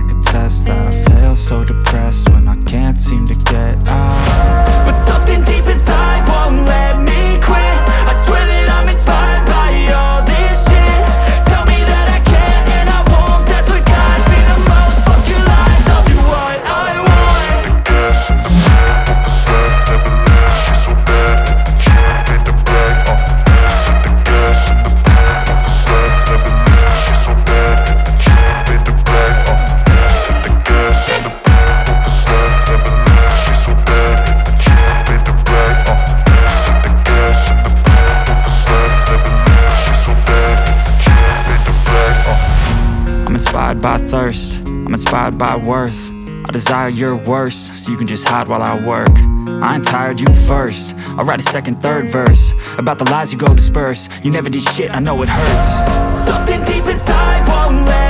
could test that. I feel so depressed when I can't seem to get out. But something deep inside won't let me quit. I swear that I'm inspired by all this shit. Tell me that I can and I won't. That's what guides me the most. Fuck your lies, I'll do what I want. The gas in the middle of the bed, never leave, she's so bad. And the chain made the bag, the gas in the middle of the bed, never leave, she's so bad. And the chain made the bag, the gas in the middle of the bed, never leave, she's so bad. And the chain made the bag, the gas in the middle of the bed, never leave, she's so bad. And the chain made the bag, I'm inspired by thirst, I'm inspired by worth. I desire your worst, so you can just hide while I work. I ain't tired, you first. I'll write a second, third verse about the lies you go disperse. You never did shit, I know it hurts. Something deep inside won't let